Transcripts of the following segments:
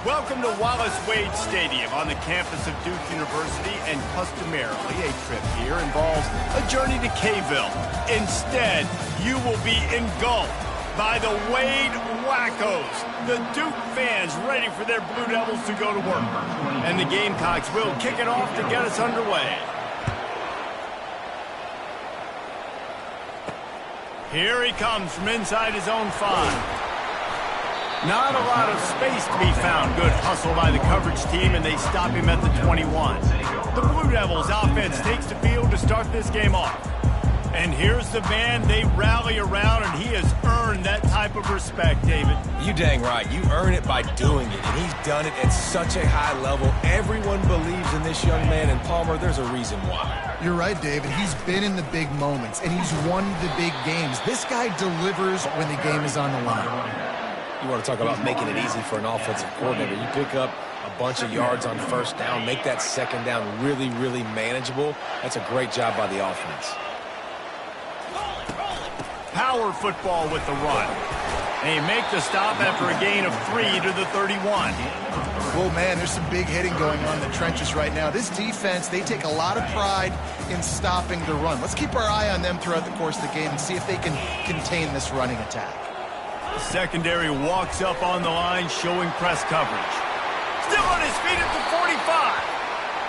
Welcome to Wallace Wade Stadium on the campus of Duke University, and customarily a trip here involves a journey to K-ville. Instead, you will be engulfed by the Wade Wackos, the Duke fans ready for their Blue Devils to go to work. And the Gamecocks will kick it off to get us underway. Here he comes from inside his own 5. Not a lot of space to be found. Good hustle by the coverage team, and they stop him at the 21. The Blue Devils offense takes the field to start this game off. And here's the man they rally around, and he has earned that type of respect, David. You dang right. You earn it by doing it, and he's done it at such a high level. Everyone believes in this young man, and Palmer, there's a reason why. You're right, David. He's been in the big moments, and he's won the big games. This guy delivers when the game is on the line. You want to talk about making it easy for an offensive coordinator. You pick up a bunch of yards on first down, make that second down really, really manageable. That's a great job by the offense. Power football with the run. They make the stop after a gain of 3 to the 31. Well, man, there's some big hitting going on in the trenches right now. This defense, they take a lot of pride in stopping the run. Let's keep our eye on them throughout the course of the game and see if they can contain this running attack. The secondary walks up on the line, showing press coverage. Still on his feet at the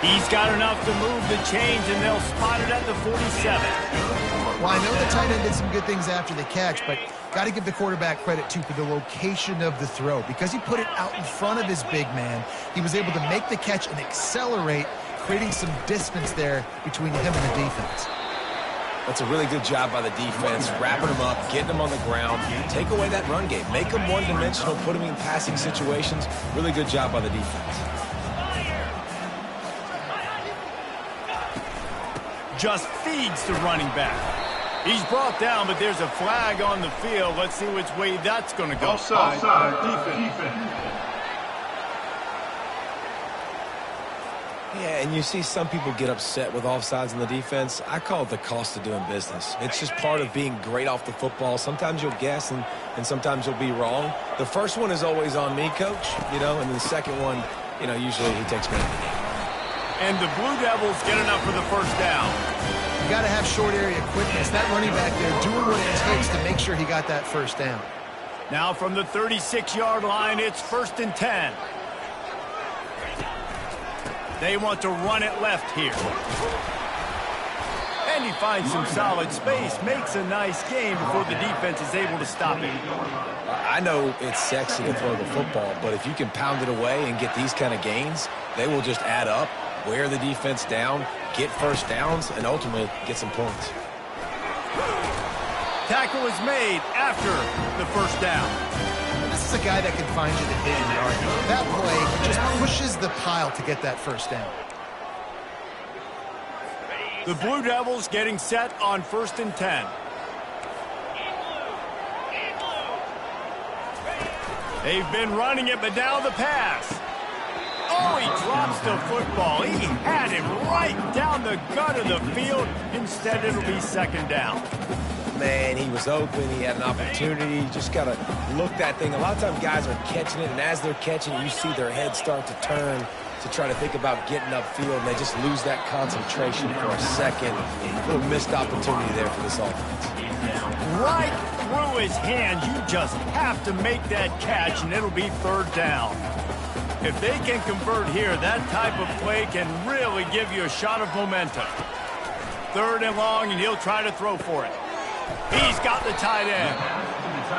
45. He's got enough to move the chains, and they'll spot it at the 47. Well, I know the tight end did some good things after the catch, but got to give the quarterback credit, too, for the location of the throw. Because he put it out in front of his big man, he was able to make the catch and accelerate, creating some distance there between him and the defense. That's a really good job by the defense, wrapping them up, getting them on the ground, take away that run game, make them one-dimensional, put them in passing situations. Really good job by the defense. Just feeds the running back. He's brought down, but there's a flag on the field. Let's see which way that's going to go. Offside, defense. Yeah, and you see some people get upset with offsides in the defense. I call it the cost of doing business. It's just part of being great off the football. Sometimes you'll guess, and sometimes you'll be wrong. The first one is always on me, Coach, and the second one, usually he takes me. And the Blue Devils get enough for the first down. You got to have short area quickness. That running back there doing what it takes to make sure he got that first down. Now from the 36-yard line, it's 1st and 10. They want to run it left here. And he finds some solid space, makes a nice game before the defense is able to stop him. I know it's sexy to throw the football, but if you can pound it away and get these kind of gains, they will just add up, wear the defense down, get first downs, and ultimately get some points. Tackle is made after the first down. This is a guy that can find you the big yard. That play just pushes the pile to get that first down. The Blue Devils getting set on 1st and 10. They've been running it, but now the pass. Oh, he drops the football. He had him right down the gut of the field. Instead, it'll be 2nd down. Man, he was open. He had an opportunity. You just got to look that thing. A lot of times guys are catching it, and as they're catching it, you see their head start to turn to try to think about getting upfield, and they just lose that concentration for a second. A little missed opportunity there for this offense. Right through his hands. You just have to make that catch, and it'll be 3rd down. If they can convert here, that type of play can really give you a shot of momentum. 3rd and long, and he'll try to throw for it. He's got the tight end,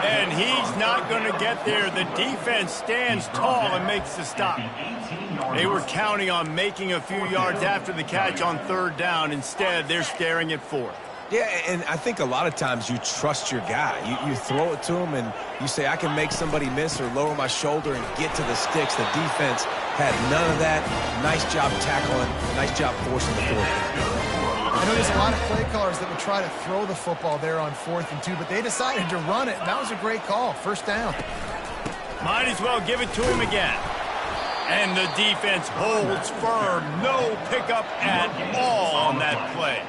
and he's not going to get there. The defense stands tall and makes the stop. They were counting on making a few yards after the catch on 3rd down. Instead, they're staring at 4th. Yeah, and I think a lot of times you trust your guy. You throw it to him, and you say, I can make somebody miss or lower my shoulder and get to the sticks. The defense had none of that. Nice job tackling. Nice job forcing the 4th down. I know there's a lot of play callers that would try to throw the football there on 4th and 2, but they decided to run it, and that was a great call. 1st down. Might as well give it to him again. And the defense holds firm. No pickup at all on that play.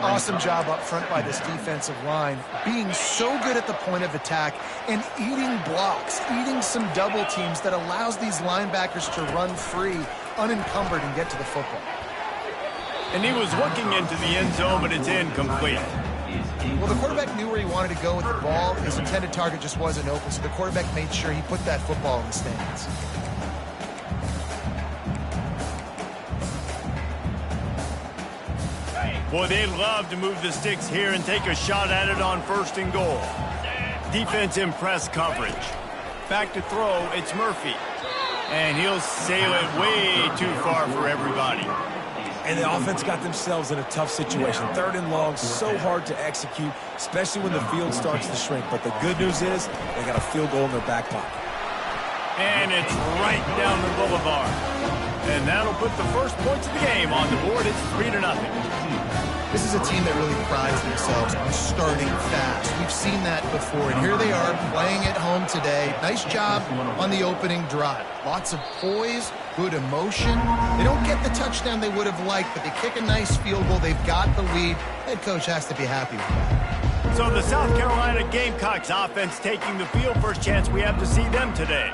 Awesome job up front by this defensive line, being so good at the point of attack and eating blocks, eating some double teams that allows these linebackers to run free, unencumbered, and get to the football. And he was looking into the end zone, but it's incomplete. Well, the quarterback knew where he wanted to go with the ball. His intended target just wasn't open, so the quarterback made sure he put that football in the stands. Boy, they'd love to move the sticks here and take a shot at it on 1st and goal. Defense in press coverage. Back to throw, it's Murphy. And he'll sail it way too far for everybody. And the offense got themselves in a tough situation. 3rd and long, so hard to execute, especially when the field starts to shrink. But the good news is they got a field goal in their back pocket. And it's right down the boulevard. And that'll put the first points of the game on the board. It's 3-0. This is a team that really prides themselves on starting fast. We've seen that before, and here they are playing at home today. Nice job on the opening drive. Lots of poise, good emotion. They don't get the touchdown they would have liked, but they kick a nice field goal. They've got the lead. Head coach has to be happy with that. So the South Carolina Gamecocks offense taking the field. First chance we have to see them today.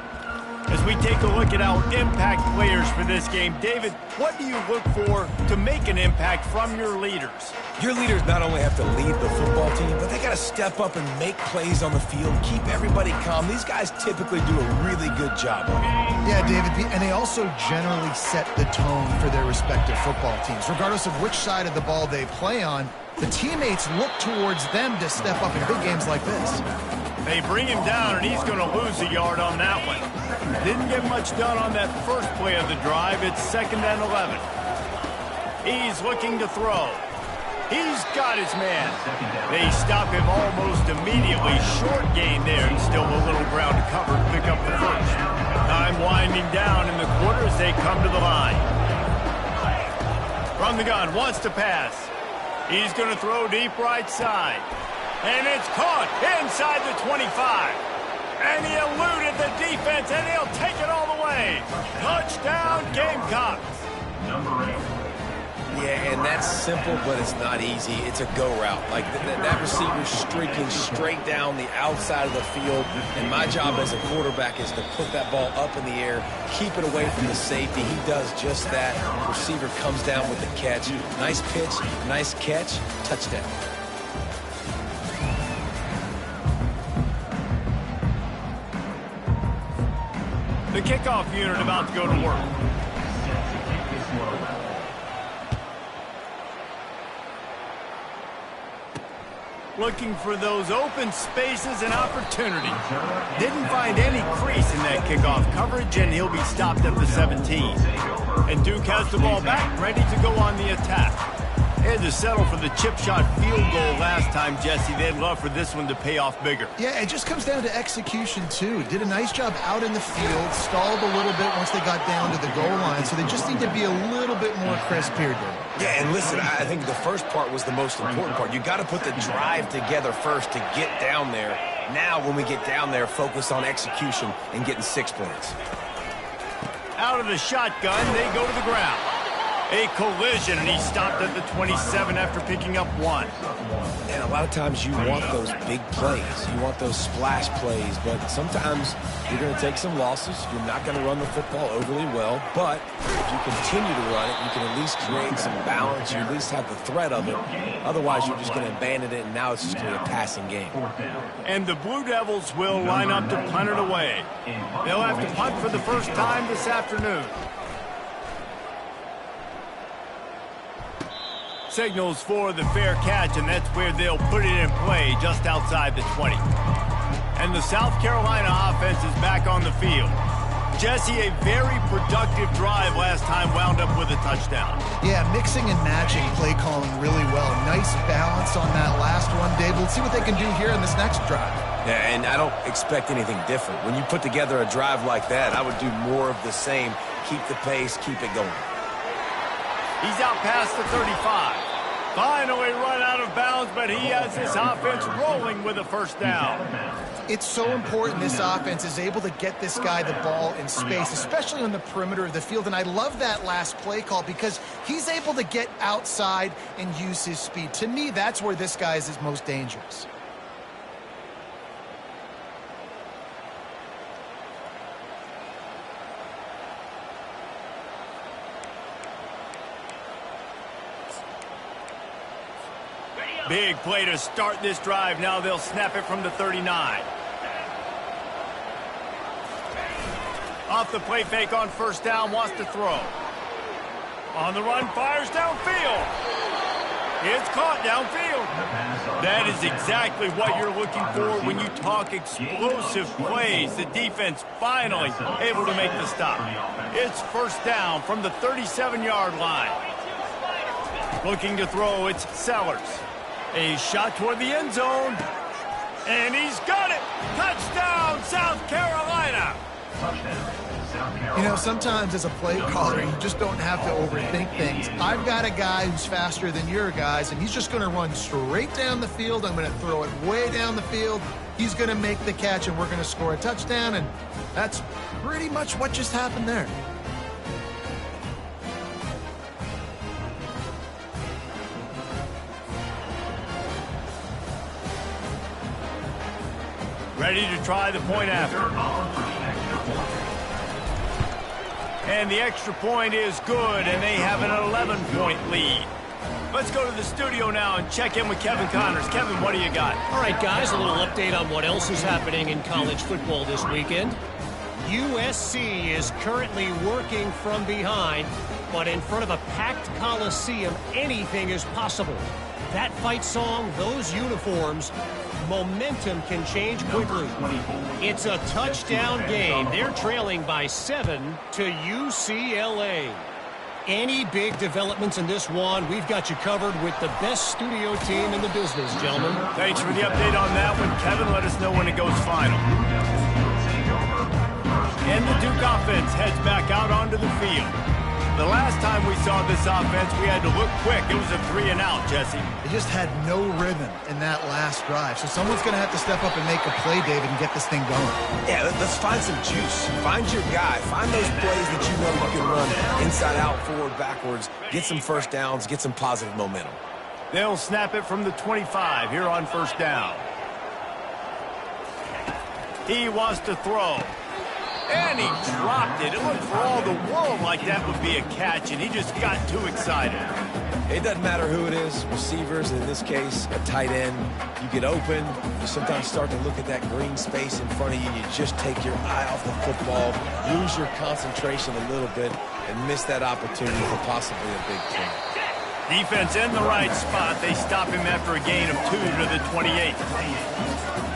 As we take a look at our impact players for this game, David, what do you look for to make an impact from your leaders? Your leaders not only have to lead the football team, but they got to step up and make plays on the field, keep everybody calm. These guys typically do a really good job of it. Yeah, David, and they also generally set the tone for their respective football teams. Regardless of which side of the ball they play on, the teammates look towards them to step up in big games like this. They bring him down, and he's going to lose a yard on that one. Didn't get much done on that first play of the drive. It's 2nd and 11. He's looking to throw. He's got his man. They stop him almost immediately. Short gain there, and still a little ground to cover to pick up the first. Time winding down in the quarter as they come to the line. From the gun, wants to pass. He's going to throw deep right side. And it's caught inside the 25. And he eluded the defense, and he'll take it all the way. Touchdown, Gamecocks. Yeah, and that's simple, but it's not easy. It's a go route. Like, that receiver's streaking straight down the outside of the field, and my job as a quarterback is to put that ball up in the air, keep it away from the safety. He does just that. Receiver comes down with the catch. Nice pitch, nice catch, touchdown. The kickoff unit about to go to work. Looking for those open spaces and opportunities. Didn't find any crease in that kickoff coverage, and he'll be stopped at the 17. And Duke has the ball back, ready to go on the attack. They had to settle for the chip shot field goal last time, Jesse. They'd love for this one to pay off bigger. Yeah, it just comes down to execution, too. Did a nice job out in the field, stalled a little bit once they got down to the goal line, so they just need to be a little bit more crisp here, David. Yeah, and listen, I think the first part was the most important part. You got to put the drive together first to get down there. Now, when we get down there, focus on execution and getting 6 points. Out of the shotgun, they go to the ground. A collision, and he stopped at the 27 after picking up 1. And a lot of times you want those big plays. You want those splash plays, but sometimes you're going to take some losses. You're not going to run the football overly well, but if you continue to run it, you can at least create some balance. You at least have the threat of it. Otherwise, you're just going to abandon it, and now it's just going to be a passing game. And the Blue Devils will line up to punt it away. They'll have to punt for the first time this afternoon. Signals for the fair catch, and that's where they'll put it in play, just outside the 20. And the South Carolina offense is back on the field. Jesse, a very productive drive last time, wound up with a touchdown. Yeah, mixing and matching play calling really well. Nice balance on that last one, Dave. We'll see what they can do here in this next drive. Yeah, and I don't expect anything different. When you put together a drive like that, I would do more of the same. Keep the pace, keep it going. He's out past the 35. Finally run out of bounds, but he has his offense rolling with a first down. It's so important this offense is able to get this guy the ball in space, especially on the perimeter of the field. And I love that last play call because he's able to get outside and use his speed. To me, that's where this guy is his most dangerous. Big play to start this drive. Now they'll snap it from the 39. Off the play fake on first down, wants to throw. On the run, fires downfield. It's caught downfield. That is exactly what you're looking for when you talk explosive plays. The defense finally able to make the stop. It's first down from the 37-yard line. Looking to throw, it's Sellers. A shot toward the end zone. And he's got it. Touchdown, South Carolina. You know, sometimes as a play caller, you just don't have to overthink things. I've got a guy who's faster than your guys, and he's just going to run straight down the field. I'm going to throw it way down the field. He's going to make the catch, and we're going to score a touchdown, and that's pretty much what just happened there. Ready to try the point after. And the extra point is good, and they have an 11-point lead. Let's go to the studio now and check in with Kevin Connors. Kevin, what do you got? All right, guys, a little update on what else is happening in college football this weekend. USC is currently working from behind, but in front of a packed Coliseum, anything is possible. That fight song, those uniforms, momentum can change quickly. It's a touchdown game. They're trailing by 7 to UCLA. Any big developments in this one, we've got you covered with the best studio team in the business, gentlemen. Thanks for the update on that one, Kevin. Let us know when it goes final. And the Duke offense heads back out onto the field. The last time we saw this offense, we had to look quick. It was a 3-and-out, Jesse. They just had no rhythm in that last drive. So someone's going to have to step up and make a play, David, and get this thing going. Yeah, let's find some juice. Find your guy. Find those plays that you know you can run inside out, forward, backwards. Get some first downs. Get some positive momentum. They'll snap it from the 25 here on first down. He wants to throw. And he dropped it. It looked for all the world like that would be a catch, and he just got too excited. It doesn't matter who it is, receivers, in this case, a tight end. You get open, you sometimes start to look at that green space in front of you, and you just take your eye off the football, lose your concentration a little bit, and miss that opportunity for possibly a big play. Defense in the right spot. They stop him after a gain of 2 to the 28.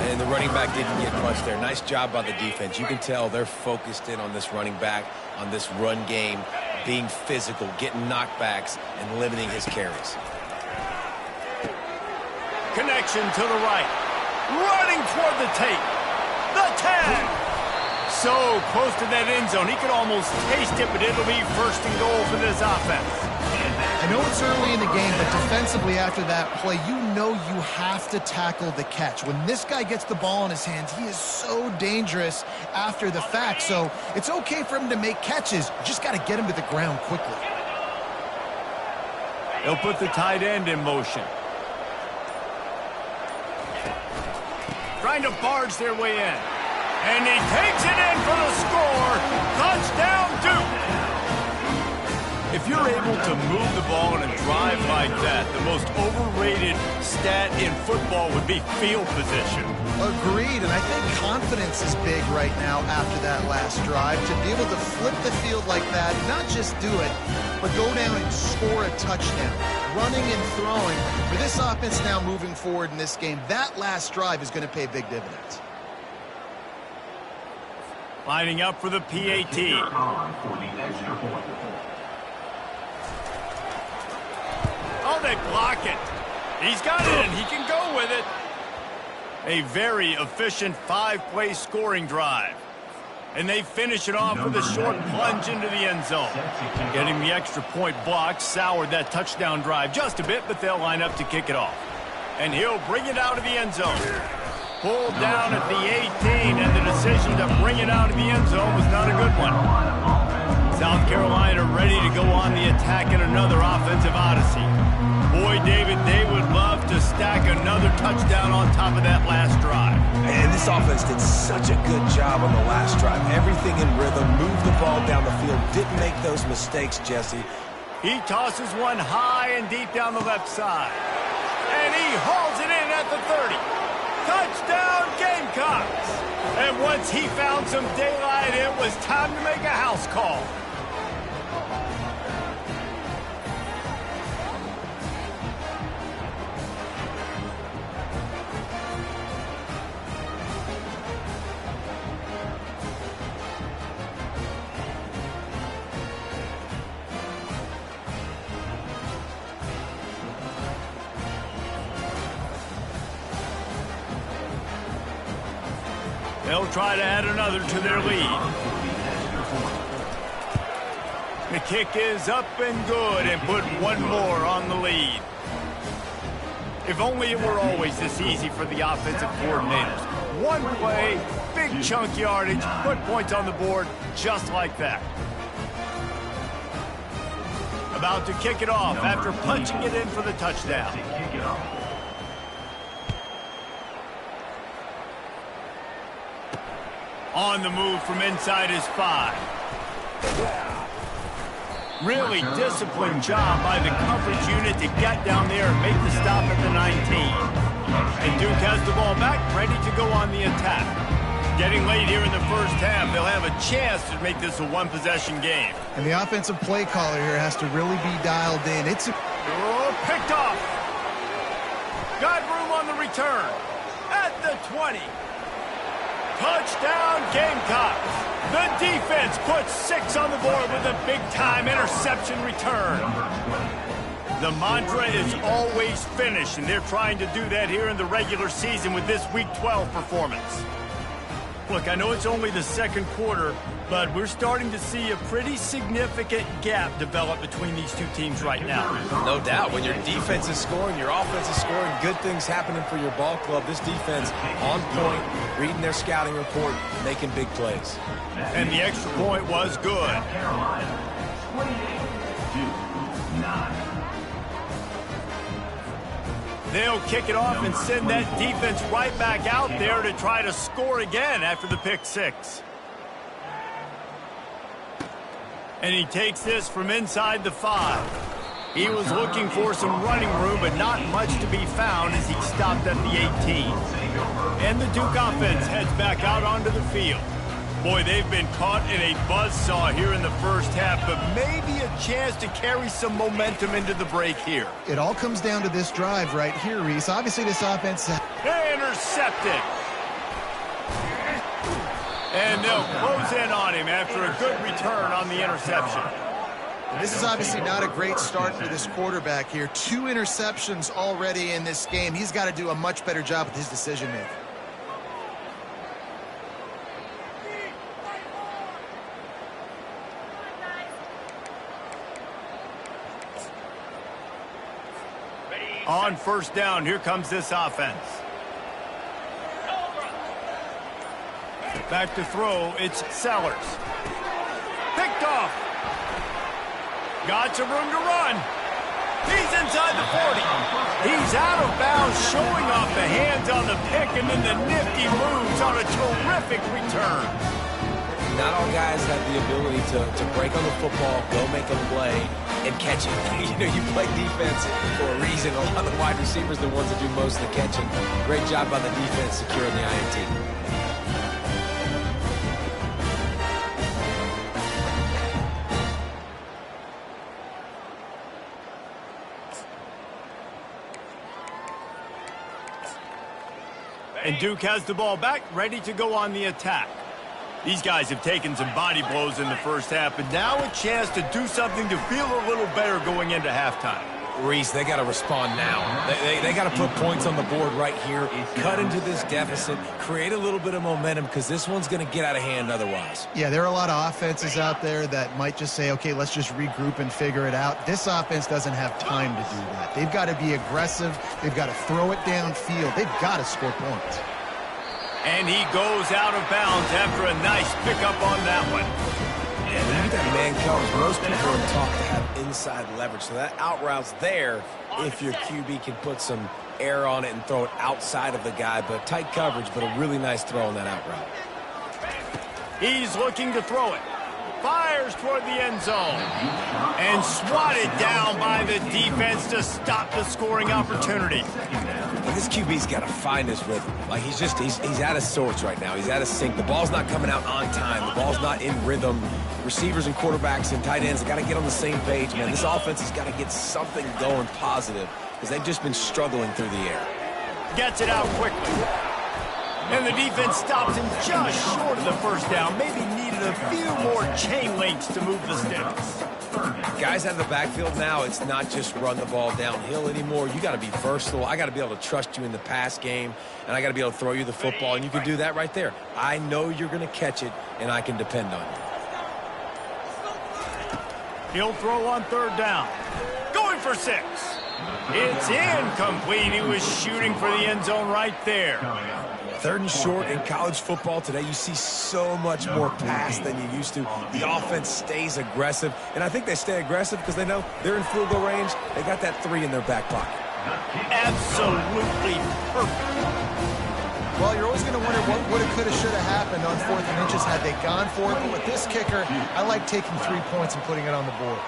And the running back didn't get much there. Nice job by the defense. You can tell they're focused in on this running back, on this run game, being physical, getting knockbacks, and limiting his carries. Connection to the right. Running toward the tape. The tag. So close to that end zone. He could almost taste it, but it'll be first and goal for this offense. I know it's early in the game, but defensively after that play, you know you have to tackle the catch. When this guy gets the ball in his hands, he is so dangerous after the fact. So it's okay for him to make catches. You just got to get him to the ground quickly. They'll put the tight end in motion. Trying to barge their way in. And he takes it in for the score. Touchdown, Duke. If you're able to move the ball in a drive like that, the most overrated stat in football would be field position. Agreed, and I think confidence is big right now after that last drive. To be able to flip the field like that, not just do it, but go down and score a touchdown. Running and throwing. For this offense now moving forward in this game, that last drive is going to pay big dividends. Lining up for the PAT. Oh, they block it. He's got it, and he can go with it. A very efficient 5-play scoring drive. And they finish it off with a short plunge into the end zone. Getting the extra point blocked soured that touchdown drive just a bit, but they'll line up to kick it off. And he'll bring it out of the end zone. Pulled down at the 18, and the decision to bring it out of the end zone was not a good one. South Carolina ready to go on the attack in another offensive odyssey. Boy, David, they would love to stack another touchdown on top of that last drive. And this offense did such a good job on the last drive. Everything in rhythm, moved the ball down the field, didn't make those mistakes, Jesse. He tosses one high and deep down the left side. And he hauls it in at the 30. Touchdown, Gamecocks! And once he found some daylight, it was time to make a house call. They'll try to add another to their lead. The kick is up and good and put one more on the lead. If only it were always this easy for the offensive coordinators. One play, big chunk yardage, put points on the board just like that. About to kick it off after punching it in for the touchdown. On the move from inside his 5. Really disciplined job by the coverage unit to get down there and make the stop at the 19. And Duke has the ball back, ready to go on the attack. Getting late here in the first half, they'll have a chance to make this a one-possession game. And the offensive play caller here has to really be dialed in. It's picked off. Got room on the return. At the 20. Touchdown, Gamecocks. The defense puts 6 on the board with a big-time interception return. The mantra is always finish, and they're trying to do that here in the regular season with this Week 12 performance. Look, I know it's only the second quarter, but we're starting to see a pretty significant gap develop between these two teams right now. No doubt. When your defense is scoring, your offense is scoring, good things happening for your ball club. This defense on point, reading their scouting report, making big plays. And the extra point was good. They'll kick it off and send that defense right back out there to try to score again after the pick 6. And he takes this from inside the 5. He was looking for some running room, but not much to be found as he stopped at the 18. And the Duke offense heads back out onto the field. Boy, they've been caught in a buzzsaw here in the first half, but maybe a chance to carry some momentum into the break here. It all comes down to this drive right here, Reese. Obviously, this offense... Intercepted. And they'll close in on him after a good return on the interception. This is obviously not a great start for this quarterback here. 2 interceptions already in this game. He's got to do a much better job with his decision-making. On first down, here comes this offense. Back to throw, it's Sellers. Picked off. Got some room to run. He's inside the 40. He's out of bounds, showing off the hands on the pick, and then the nifty moves on a terrific return. Not all guys have the ability to break on the football, go make a play, and catch it. You know, you play defense for a reason. A lot of the wide receivers are the ones that do most of the catching. Great job by the defense securing the INT. And Duke has the ball back, ready to go on the attack. These guys have taken some body blows in the first half, but now a chance to do something to feel a little better going into halftime. Reese, they got to respond now. They got to put points on the board right here, cut into this deficit, create a little bit of momentum, because this one's going to get out of hand otherwise. Yeah, there are a lot of offenses out there that might just say, okay, let's just regroup and figure it out. This offense doesn't have time to do that. They've got to be aggressive. They've got to throw it downfield. They've got to score points. And he goes out of bounds after a nice pickup on that one. And when you get that man coverage, most people are taught to have inside leverage. So that out route's there if your QB can put some air on it and throw it outside of the guy. But tight coverage, but a really nice throw on that out route. He's looking to throw it. Fires toward the end zone. And swatted down by the defense to stop the scoring opportunity. This QB's got to find his rhythm. Like, he's out of sorts right now. He's out of sync. The ball's not coming out on time. The ball's not in rhythm. Receivers and quarterbacks and tight ends have got to get on the same page, man. This offense has got to get something going positive because they've just been struggling through the air. Gets it out quickly. And the defense stops him just short of the first down. Maybe needed a few more chain links to move the sticks. Guys out of the backfield now, it's not just run the ball downhill anymore. You got to be versatile. I got to be able to trust you in the pass game, and I got to be able to throw you the football, and you can do that right there. I know you're going to catch it, and I can depend on you. He'll throw on third down. Going for 6. It's incomplete. He was shooting for the end zone right there. 3rd and short in college football today, you see so much more pass than you used to. The offense stays aggressive, and I think they stay aggressive because they know they're in field goal range. They got that 3 in their back pocket. Absolutely perfect. Well, you're always going to wonder what woulda, coulda, shoulda happened on 4th and inches had they gone for it. But with this kicker, I like taking 3 points and putting it on the board.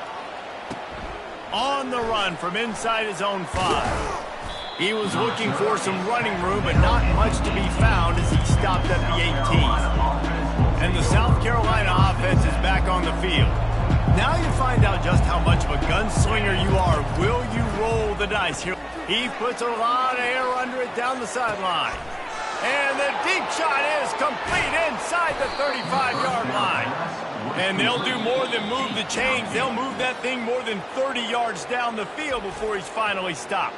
On the run from inside his own 5. He was looking for some running room, but not much to be found as he stopped at the 18. And the South Carolina offense is back on the field. Now you find out just how much of a gunslinger you are. Will you roll the dice here? He puts a lot of air under it down the sideline. And the deep shot is complete inside the 35-yard line. And they'll do more than move the chains. They'll move that thing more than 30 yards down the field before he's finally stopped.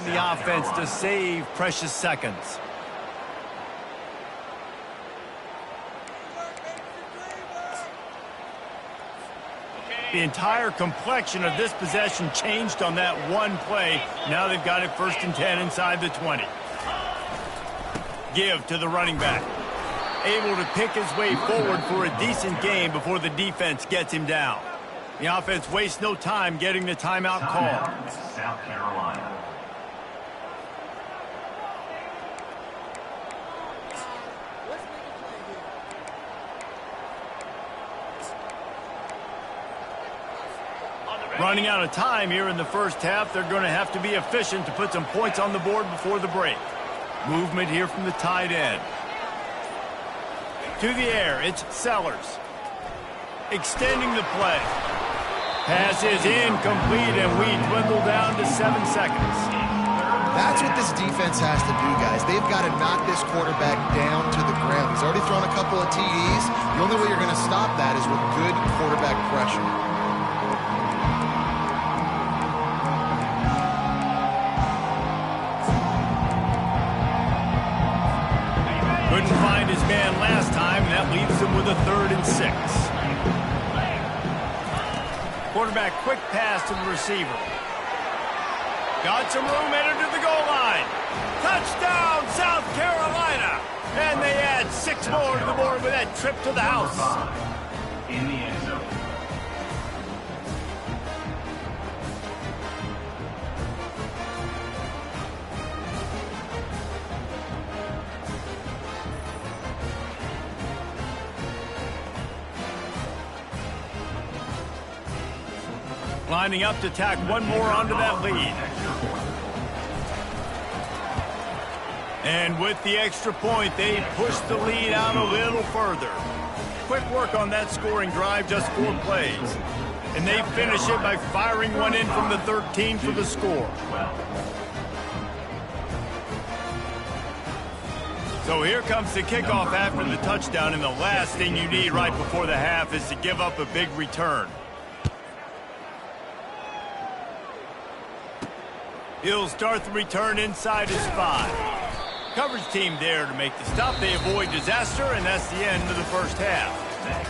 The offense to save precious seconds. The entire complexion of this possession changed on that one play. Now they've got it 1st and 10 inside the 20. Give to the running back. Able to pick his way forward for a decent gain before the defense gets him down. The offense wastes no time getting the timeout called. South Carolina. Running out of time here in the first half. They're going to have to be efficient to put some points on the board before the break. Movement here from the tight end. To the air, it's Sellers. Extending the play. Pass is incomplete, and we dwindle down to 7 seconds. That's what this defense has to do, guys. They've got to knock this quarterback down to the ground. He's already thrown a couple of TDs. The only way you're going to stop that is with good quarterback pressure. Couldn't find his man last time, and that leaves him with a 3rd and 6. Quarterback quick pass to the receiver. Got some room, headed to the goal line. Touchdown, South Carolina! And they add 6 more to the board with that trip to the house. In the end zone. Lining up to tack one more onto that lead. And with the extra point, they push the lead out a little further. Quick work on that scoring drive, just 4 plays. And they finish it by firing one in from the 13 for the score. So here comes the kickoff after the touchdown, and the last thing you need right before the half is to give up a big return. He'll start the return inside his 5. Coverage team there to make the stop. They avoid disaster, and that's the end of the first half.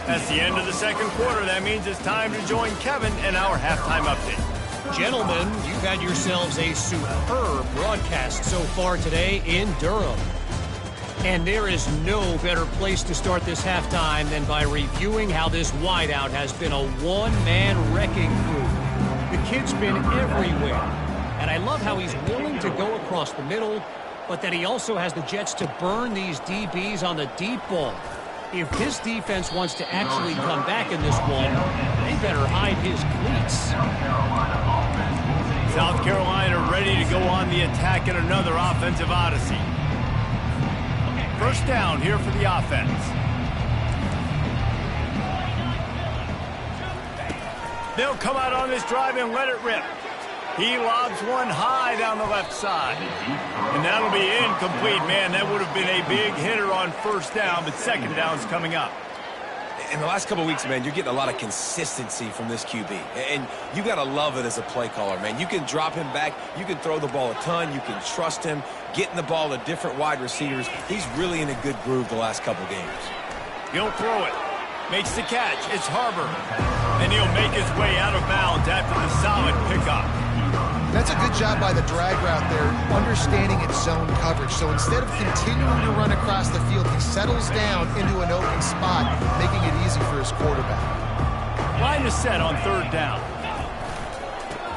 That's the end of the second quarter. That means it's time to join Kevin in our halftime update. Gentlemen, you've had yourselves a superb broadcast so far today in Durham. And there is no better place to start this halftime than by reviewing how this wideout has been a one-man wrecking crew. The kid's been everywhere. And I love how he's willing to go across the middle, but that he also has the jets to burn these DBs on the deep ball. If this defense wants to actually come back in this one, they better hide his cleats. South Carolina ready to go on the attack in another offensive odyssey. First down here for the offense. They'll come out on this drive and let it rip. He lobs one high down the left side. And that'll be incomplete. Man, that would have been a big hitter on first down, but second down's coming up. In the last couple of weeks, man, you're getting a lot of consistency from this QB. And you got to love it as a play caller, man. You can drop him back. You can throw the ball a ton. You can trust him, getting the ball to different wide receivers. He's really in a good groove the last couple games. He'll throw it. Makes the catch. It's Harbor. And he'll make his way out of bounds after the solid pickup. That's a good job by the drag route there, understanding its zone coverage. So instead of continuing to run across the field, he settles down into an open spot, making it easy for his quarterback. Line is set on third down.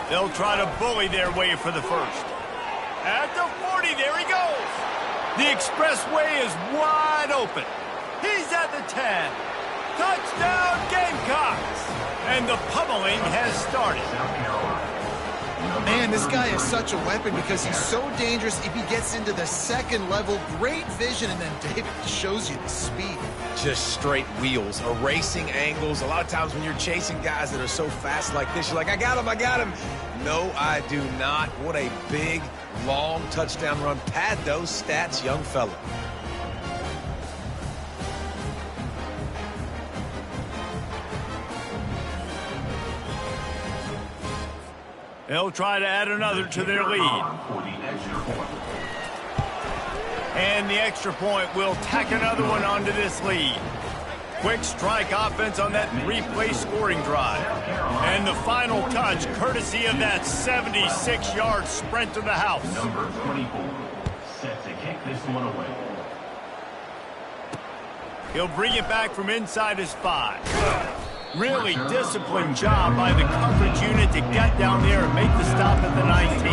They'll try to bully their way for the first. At the 40, there he goes. The expressway is wide open. He's at the 10. Touchdown, Gamecocks! And the pummeling has started. Man, this guy is such a weapon because he's so dangerous if he gets into the second level. Great vision, and then David shows you the speed. Just straight wheels, erasing angles. A lot of times when you're chasing guys that are so fast like this, you're like, I got him. No, I do not. What a big, long touchdown run. Pad those stats, young fella. They'll try to add another to their lead. And the extra point will tack another one onto this lead. Quick strike offense on that three-play scoring drive. And the final touch, courtesy of that 76-yard sprint to the house. Number 24, set to kick this one away. He'll bring it back from inside his 5. Really disciplined job by the coverage unit to get down there and make the stop at the 19.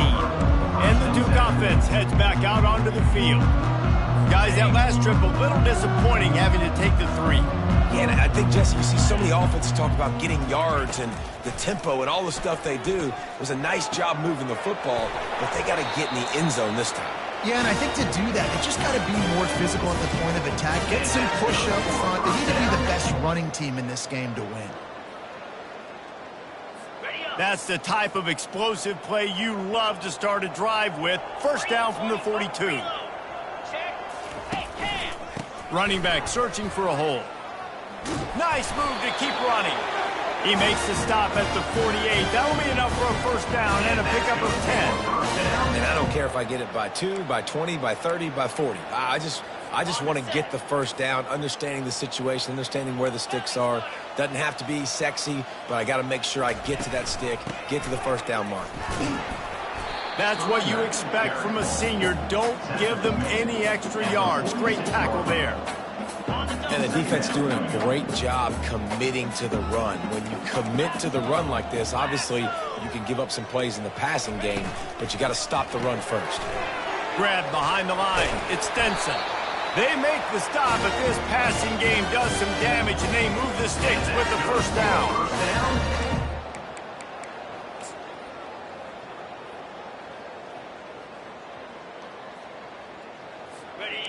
And the Duke offense heads back out onto the field. Guys, that last trip a little disappointing having to take the 3. Yeah, and I think, Jesse, you see so many offenses talk about getting yards and the tempo and all the stuff they do. It was a nice job moving the football, but they got to get in the end zone this time. Yeah, and I think to do that, they just got to be more physical at the point of attack. Get some push up front. They need to be the best running team in this game to win. That's the type of explosive play you love to start a drive with. First down from the 42. Running back searching for a hole. Nice move to keep running. He makes the stop at the 48. That'll be enough for a first down and a pickup of 10. And I don't care if I get it by 2, by 20, by 30, by 40. I just want to get the first down, understanding the situation, understanding where the sticks are. Doesn't have to be sexy, but I got to make sure I get to that stick, get to the first down mark. That's what you expect from a senior. Don't give them any extra yards. Great tackle there. And the defense doing a great job committing to the run. When you commit to the run like this, obviously you can give up some plays in the passing game, but you got to stop the run first. Grab behind the line. It's Stenson. They make the stop, but this passing game does some damage, and they move the sticks with the first down.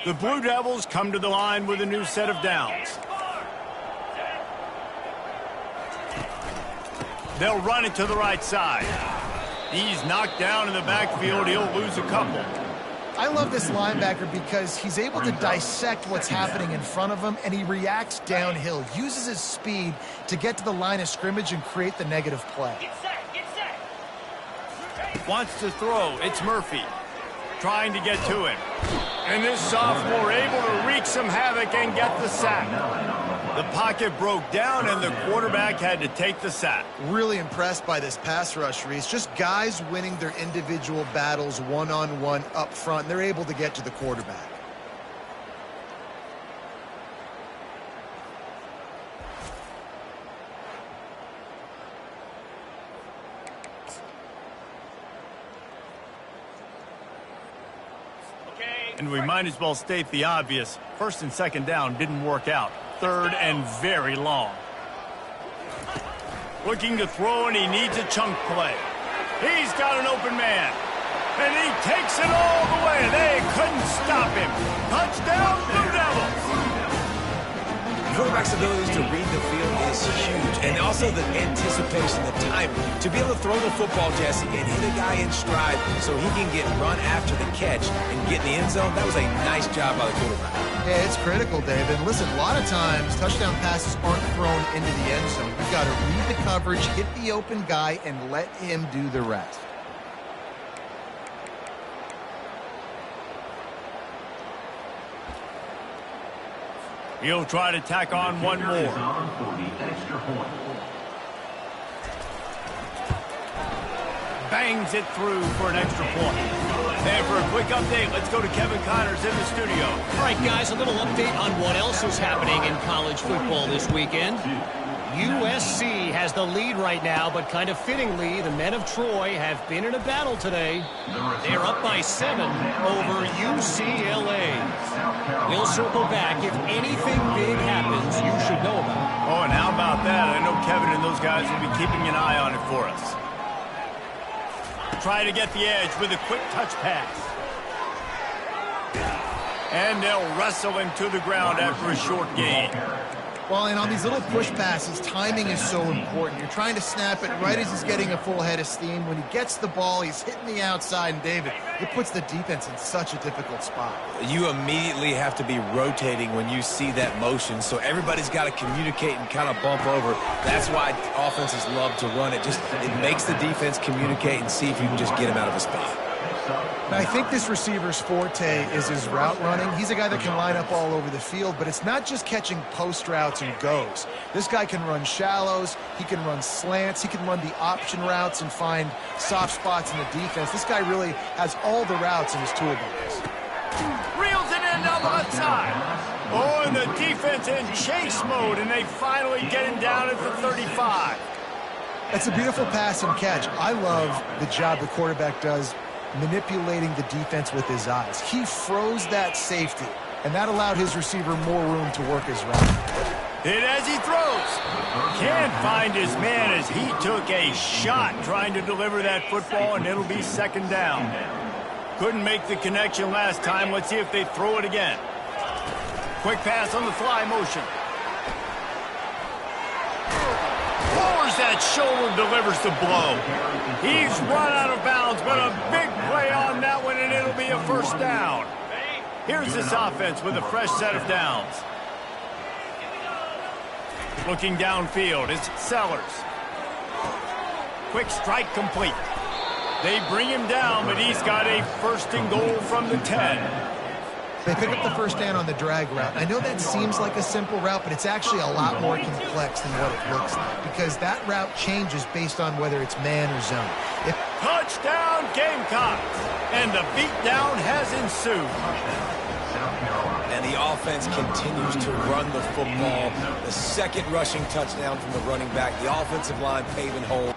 The Blue Devils come to the line with a new set of downs. They'll run it to the right side. He's knocked down in the backfield. He'll lose a couple. I love this linebacker because he's able to dissect what's happening in front of him, and he reacts downhill, uses his speed to get to the line of scrimmage and create the negative play. Get set, get set. Wants to throw. It's Murphy. Trying to get to him. And this sophomore able to wreak some havoc and get the sack. The pocket broke down, and the quarterback had to take the sack. Really impressed by this pass rush, Reese. Just guys winning their individual battles one-on-one up front. They're able to get to the quarterback. And we might as well state the obvious. First and second down didn't work out. Third and very long. Looking to throw, and he needs a chunk play. He's got an open man. And he takes it all the way. They couldn't stop him. Touchdown, Blue Devils. Quarterback's ability to read the field is huge, and also the anticipation, the timing. To be able to throw the football, Jesse, and hit a guy in stride so he can get run after the catch and get in the end zone, that was a nice job by the quarterback. Yeah, it's critical, David. Listen, a lot of times, touchdown passes aren't thrown into the end zone. You've got to read the coverage, hit the open guy, and let him do the rest. He'll try to tack on one more. Bangs it through for an extra point. And for a quick update, let's go to Kevin Connors in the studio. All right, guys, a little update on what else is happening in college football this weekend. USC has the lead right now, but kind of fittingly, the men of Troy have been in a battle today. They're up by 7 over UCLA. We'll circle back. If anything big happens, you should know about it. Oh, and how about that? I know Kevin and those guys will be keeping an eye on it for us. Try to get the edge with a quick touch pass. And they'll wrestle him to the ground after a short gain. Well, and on these little push passes, timing is so important. You're trying to snap it right as he's getting a full head of steam. When he gets the ball, he's hitting the outside, and David, it puts the defense in such a difficult spot. You immediately have to be rotating when you see that motion, so everybody's got to communicate and kind of bump over. That's why offenses love to run it. It makes the defense communicate and see if you can just get him out of a spot. Now, I think this receiver's forte is his route running. He's a guy that can line up all over the field, but it's not just catching post routes and goes. This guy can run shallows, he can run slants, he can run the option routes and find soft spots in the defense. This guy really has all the routes in his toolbox. Reels it in down the left side. Oh, and the defense in chase mode, and they finally get him down at the 35. That's a beautiful pass and catch. I love the job the quarterback does manipulating the defense with his eyes. He froze that safety, and that allowed his receiver more room to work his route. Hit as he throws. Can't find his man as he took a shot trying to deliver that football, and it'll be second down. Couldn't make the connection last time. Let's see if they throw it again. Quick pass on the fly motion. Lowers that shoulder, delivers the blow. He's run out of bounds, but a big play on that one, and it'll be a first down. Here's this offense with a fresh set of downs. Looking downfield, it's Sellers. Quick strike complete. They bring him down, but he's got a first and goal from the 10. They pick up the first down on the drag route. I know that seems like a simple route, but it's actually a lot more complex than what it looks like, because that route changes based on whether it's man or zone. Touchdown Gamecocks! And the beatdown has ensued. And the offense continues to run the football. The second rushing touchdown from the running back. The offensive line paving hole.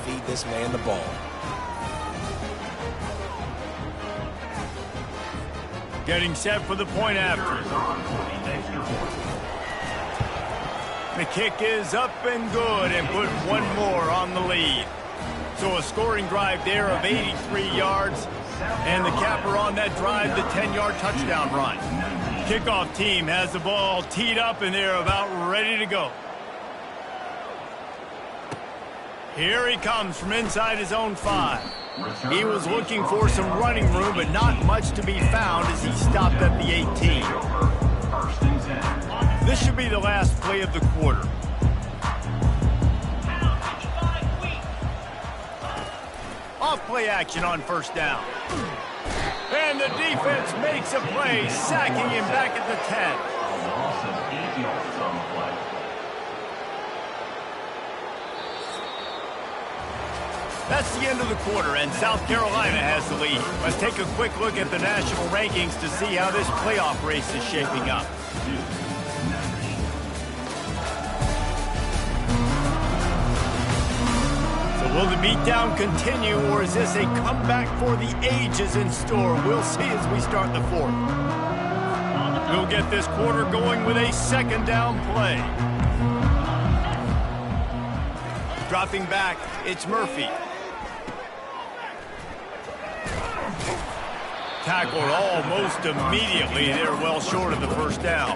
Feed this man the ball. Feed this man the ball. Getting set for the point after. The kick is up and good and put one more on the lead. So a scoring drive there of 83 yards. And the capper on that drive, the 10-yard touchdown run. Kickoff team has the ball teed up and they're about ready to go. Here he comes from inside his own 5. He was looking for some running room, but not much to be found as he stopped at the 18. This should be the last play of the quarter. Off play action on first down. And the defense makes a play, sacking him back at the 10. That's the end of the quarter, and South Carolina has the lead. Let's take a quick look at the national rankings to see how this playoff race is shaping up. So will the beatdown continue, or is this a comeback for the ages in store? We'll see as we start the fourth. We'll get this quarter going with a second down play. Dropping back, it's Murphy. Tackled almost immediately. They're well short of the first down.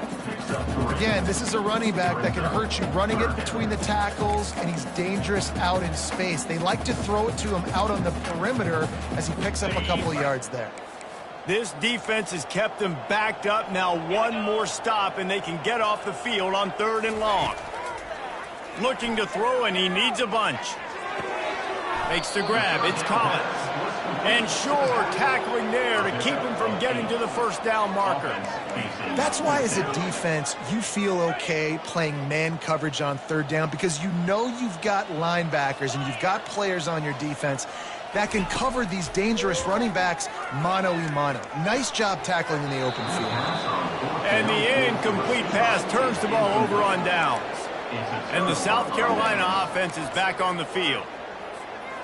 Again, this is a running back that can hurt you running it between the tackles, and he's dangerous out in space. They like to throw it to him out on the perimeter as he picks up a couple of yards there. This defense has kept them backed up. Now one more stop, and they can get off the field on 3rd and long. Looking to throw, and he needs a bunch. Makes the grab. It's Collins. And Shore tackling there to keep him from getting to the first down marker. That's why as a defense, you feel okay playing man coverage on 3rd down, because you know you've got linebackers and you've got players on your defense that can cover these dangerous running backs mano-a-mano. Nice job tackling in the open field. And the incomplete pass turns the ball over on downs. And the South Carolina offense is back on the field.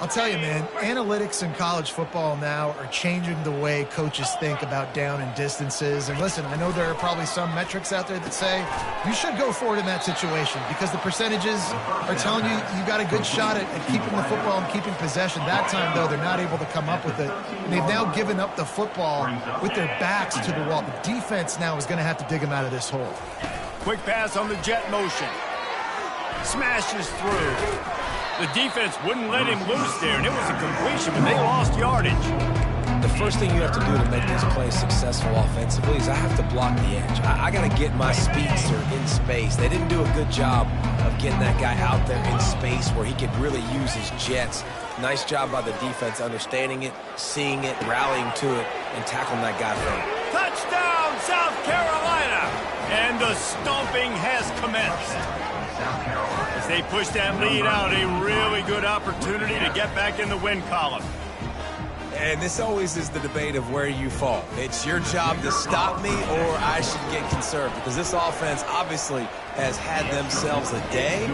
I'll tell you, man, analytics in college football now are changing the way coaches think about down and distances. And listen, I know there are probably some metrics out there that say you should go for it in that situation because the percentages are telling you you got a good shot at keeping the football and keeping possession. That time, though, they're not able to come up with it. And they've now given up the football with their backs to the wall. The defense now is going to have to dig them out of this hole. Quick pass on the jet motion. Smashes through. The defense wouldn't let him loose there, and it was a completion, but they lost yardage. The first thing you have to do to make this play successful offensively is I have to block the edge. I got to get my speedster in space. They didn't do a good job of getting that guy out there in space where he could really use his jets. Nice job by the defense understanding it, seeing it, rallying to it, and tackling that guy for him. Touchdown, South Carolina! And the stomping has commenced. As they push that lead out, a really good opportunity to get back in the win column. And this always is the debate of where you fall. It's your job to stop me or I should get conserved, because this offense obviously has had themselves a day,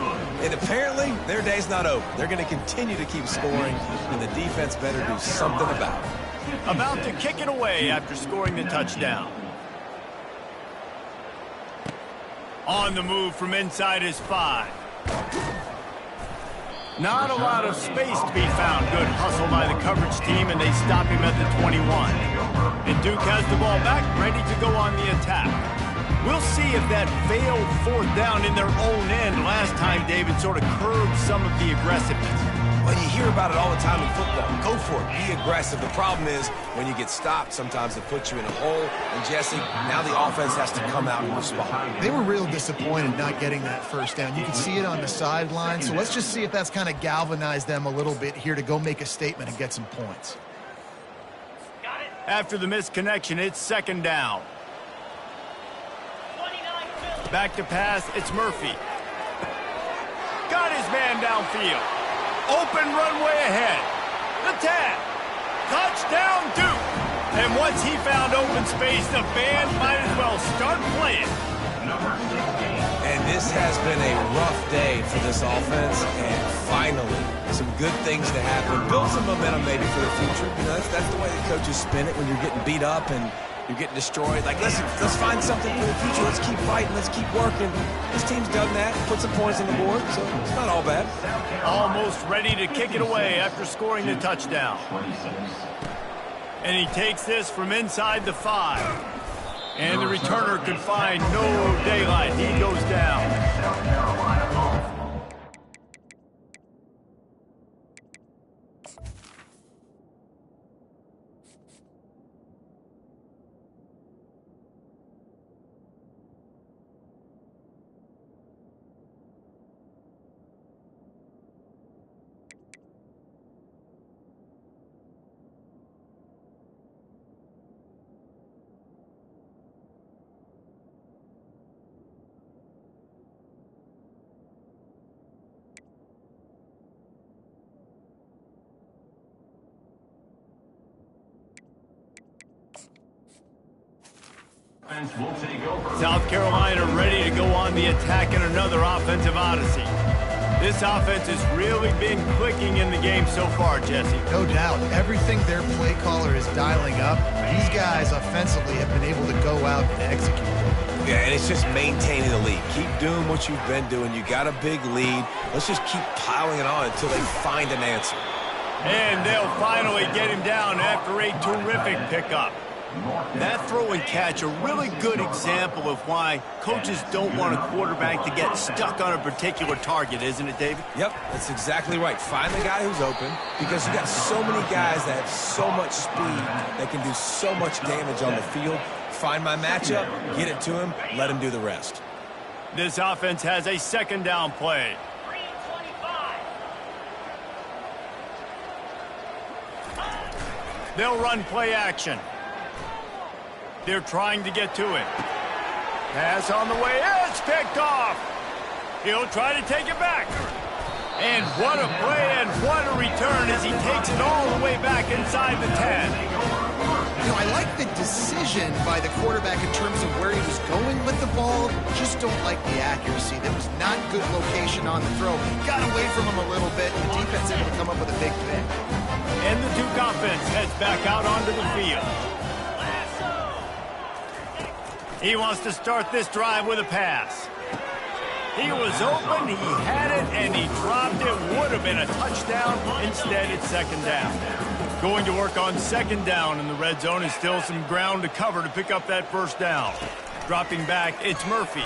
and apparently their day's not over. They're going to continue to keep scoring, and the defense better do something about it. About to kick it away after scoring the touchdown. On the move from inside his 5. Not a lot of space to be found. Good hustle by the coverage team, and they stop him at the 21. And Duke has the ball back, ready to go on the attack. We'll see if that failed 4th down in their own end last time, David, sort of curbed some of the aggressiveness. Well, you hear about it all the time in football. Go for it. Be aggressive. The problem is when you get stopped, sometimes it puts you in a hole. And, Jesse, now the offense has to come out and respond. They were real disappointed not getting that first down. You can see it on the sideline. So let's just see if that's kind of galvanized them a little bit here to go make a statement and get some points. After the misconnection, it's 2nd down. Back to pass, it's Murphy. Got his man downfield. Open runway ahead. The 10. Touchdown, Duke. And once he found open space, the band might as well start playing. And this has been a rough day for this offense, and finally, some good things to happen. Build some momentum maybe for the future. You know, that's the way the coaches spin it when you're getting beat up, and You're getting destroyed. Like, listen, let's find something for the future. Let's keep fighting. Let's keep working. This team's done that, put some points on the board, so it's not all bad. Almost ready to kick it away after scoring the touchdown. And he takes this from inside the 5. And the returner could find no daylight. He goes down. South Carolina ready to go on the attack in another offensive odyssey. This offense has really been clicking in the game so far, Jesse. No doubt. Everything their play caller is dialing up, these guys offensively have been able to go out and execute. Yeah, and it's just maintaining the lead. Keep doing what you've been doing. You got a big lead. Let's just keep piling it on until they find an answer. And they'll finally get him down after a terrific pickup. That throw and catch, a really good example of why coaches don't want a quarterback to get stuck on a particular target, isn't it, David? Yep, that's exactly right. Find the guy who's open, because you got so many guys that have so much speed that can do so much damage on the field. Find my matchup, get it to him, let him do the rest. This offense has a second down play. They'll run play action. They're trying to get to it. Pass on the way. It's picked off. He'll try to take it back. And what a play and what a return as he takes it all the way back inside the 10. You know, I like the decision by the quarterback in terms of where he was going with the ball. Just don't like the accuracy. There was not good location on the throw. Got away from him a little bit, and the defense able to come up with a big pick. And the Duke offense heads back out onto the field. He wants to start this drive with a pass. He was open, he had it, and he dropped it. Would have been a touchdown. Instead, it's second down. Going to work on second down in the red zone is still some ground to cover to pick up that first down. Dropping back, it's Murphy.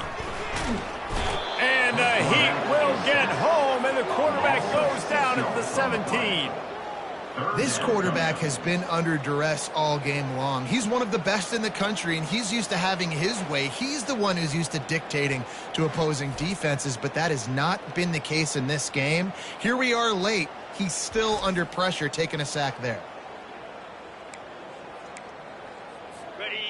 And the Heat will get home, and the quarterback goes down at the 17. This quarterback has been under duress all game long. He's one of the best in the country, and he's used to having his way. He's the one who's used to dictating to opposing defenses, but that has not been the case in this game. Here we are late. He's still under pressure, taking a sack there.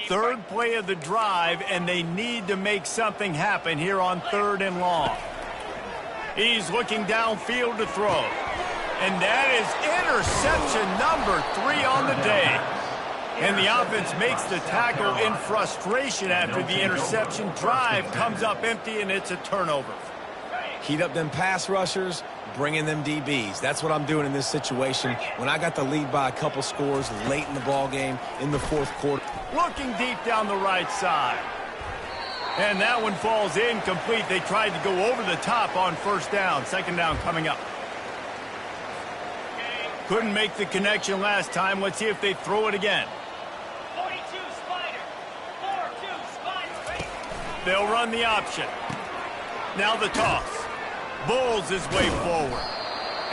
Third play of the drive, and they need to make something happen here on 3rd and long. He's looking downfield to throw. And that is interception number 3 on the day. And the offense makes the tackle in frustration after the interception. Drive comes up empty, and it's a turnover. Heat up them pass rushers, bring in them DBs. That's what I'm doing in this situation. When I got the lead by a couple scores late in the ball game in the 4th quarter. Looking deep down the right side. And that one falls incomplete. They tried to go over the top on first down. Second down coming up. Couldn't make the connection last time. Let's see if they throw it again. 42 Spider. 4-2 Spider. They'll run the option. Now the toss. Bowles his way forward.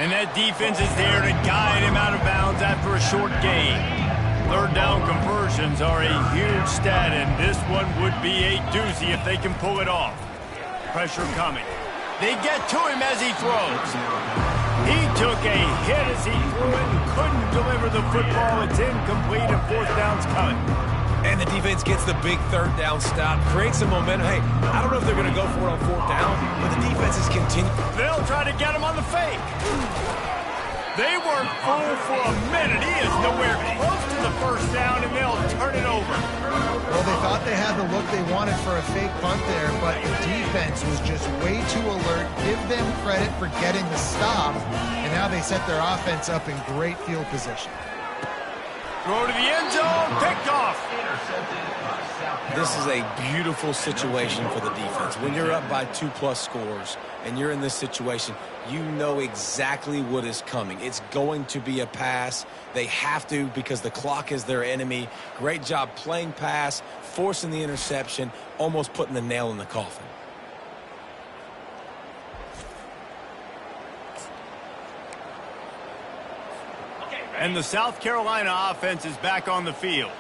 And that defense is there to guide him out of bounds after a short gain. 3rd down conversions are a huge stat, and this one would be a doozy if they can pull it off. Pressure coming. They get to him as he throws. He took a hit as he threw it and couldn't deliver the football. It's incomplete, and 4th down's coming. And the defense gets the big 3rd down stop, creates some momentum. Hey, I don't know if they're going to go for it on 4th down, but the defense is continuing. They'll try to get him on the fake. They weren't fooled for a minute. He is nowhere close to the first down, and they'll turn it over. Well, they thought they had the look they wanted for a fake punt there, but the defense was just way too alert. Give them credit for getting the stop, and now they set their offense up in great field position. Throw to the end zone, picked off. This is a beautiful situation for the defense. When you're up by 2+ scores and you're in this situation, you know exactly what is coming. It's going to be a pass. They have to because the clock is their enemy. Great job playing pass, forcing the interception, almost putting the nail in the coffin. And the South Carolina offense is back on the field.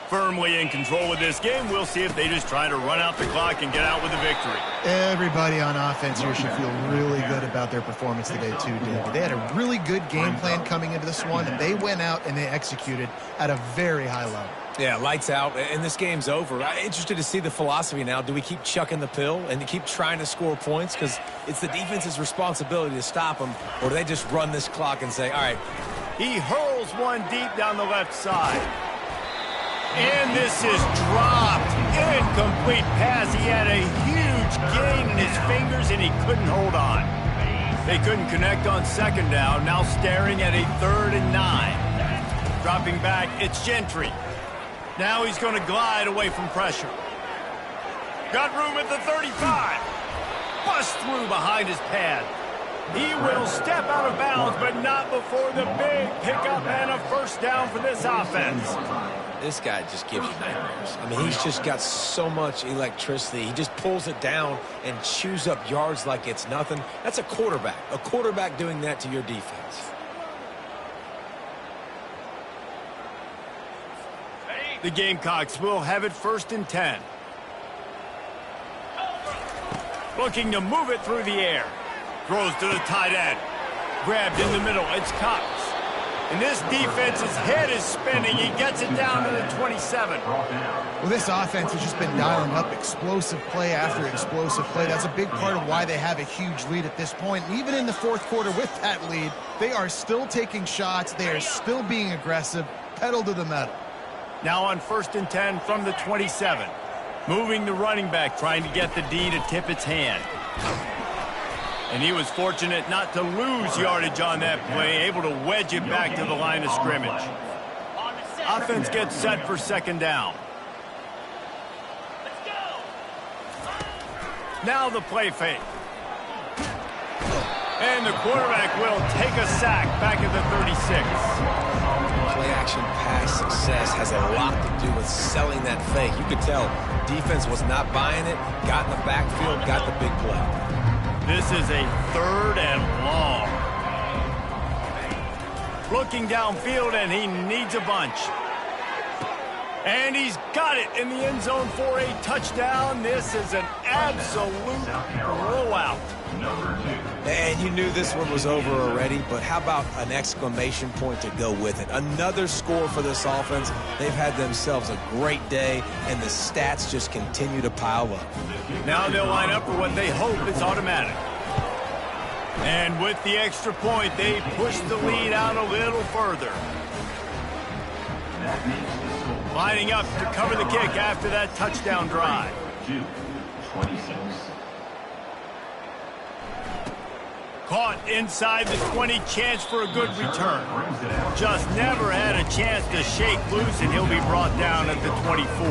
Firmly in control of this game. We'll see if they just try to run out the clock and get out with a victory. Everybody on offense here should feel really good about their performance today too, David. They had a really good game plan coming into this one, and they went out and they executed at a very high level. Yeah, lights out, and this game's over. I'm interested to see the philosophy now. Do we keep chucking the pill and keep trying to score points? Because it's the defense's responsibility to stop them, or do they just run this clock and say, all right. He hurls one deep down the left side. And this is dropped. Incomplete pass. He had a huge gain in his fingers, and he couldn't hold on. They couldn't connect on second down. Now staring at a 3rd and 9. Dropping back, it's Gentry. Now he's going to glide away from pressure. Got room at the 35. Bust through behind his pad. He will step out of bounds, but not before the big pickup and a first down for this offense. This guy just gives you nightmares. I mean, he's just got so much electricity. He just pulls it down and chews up yards like it's nothing. That's a quarterback. A quarterback doing that to your defense. The Gamecocks will have it 1st and 10. Looking to move it through the air. Throws to the tight end. Grabbed in the middle. It's Cox. And this defense's head is spinning. He gets it down to the 27. Well, this offense has just been dialing up explosive play after explosive play. That's a big part of why they have a huge lead at this point. And even in the 4th quarter with that lead, they are still taking shots. They are still being aggressive. Pedal to the metal. Now on 1st and 10 from the 27. Moving the running back, trying to get the D to tip its hand. And he was fortunate not to lose yardage on that play, able to wedge it back to the line of scrimmage. Offense gets set for 2nd down. Now the play fake. And the quarterback will take a sack back at the 36. Play-action pass success has a lot to do with selling that fake. You could tell defense was not buying it, got in the backfield, got the big play. This is a 3rd and long. Looking downfield, and he needs a bunch. And he's got it in the end zone for a touchdown. This is an absolute blowout. And you knew this one was over already, but how about an exclamation point to go with it? Another score for this offense. They've had themselves a great day, and the stats just continue to pile up. Now they'll line up for what they hope is automatic. And with the extra point, they push the lead out a little further. Lining up to cover the kick after that touchdown drive. 26. Caught inside the 20, chance for a good return. Just never had a chance to shake loose, and he'll be brought down at the 24.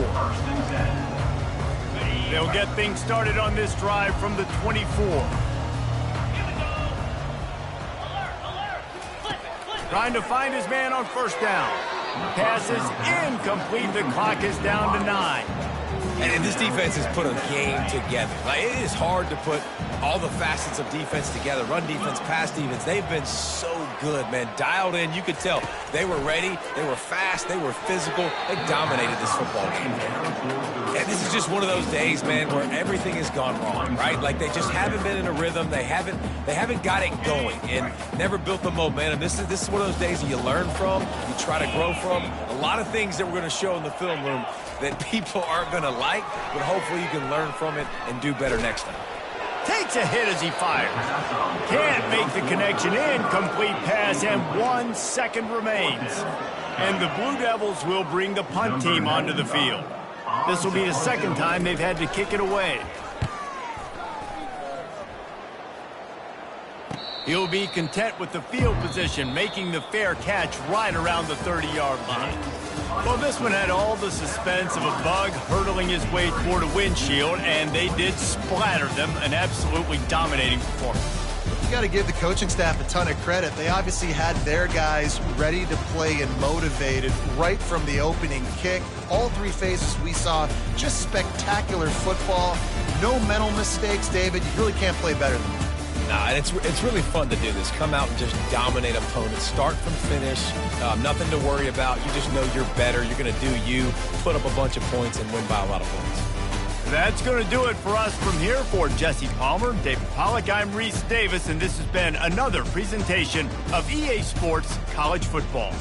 They'll get things started on this drive from the 24. Trying to find his man on 1st down. Pass is incomplete. The clock is down to 9. And this defense has put a game together. Like, it is hard to put all the facets of defense together. Run defense, pass defense. They've been so good, man. Dialed in. You could tell they were ready. They were fast. They were physical. They dominated this football game. And this is just one of those days, man, where everything has gone wrong, right? Like, they just haven't been in a rhythm. They haven't got it going and never built the momentum. This is one of those days that you learn from, you try to grow from. A lot of things that we're going to show in the film room that people aren't going to like, but hopefully you can learn from it and do better next time. Takes a hit as he fires. Can't make the connection. Incomplete pass, and 1 second remains. And the Blue Devils will bring the punt team onto the field. This will be the 2nd time they've had to kick it away. He'll be content with the field position, making the fair catch right around the 30-yard line. Well, this one had all the suspense of a bug hurtling his way toward a windshield, and they did splatter them, an absolutely dominating performance. You got to give the coaching staff a ton of credit. They obviously had their guys ready to play and motivated right from the opening kick. All three phases we saw, just spectacular football. No mental mistakes, David. You really can't play better than that. Nah, and it's really fun to do this. Come out and just dominate opponents. Start from finish. Nothing to worry about. You just know you're better. You're going to do you, put up a bunch of points, and win by a lot of points. That's going to do it for us from here. For Jesse Palmer, David Pollack, I'm Reese Davis, and this has been another presentation of EA Sports College Football.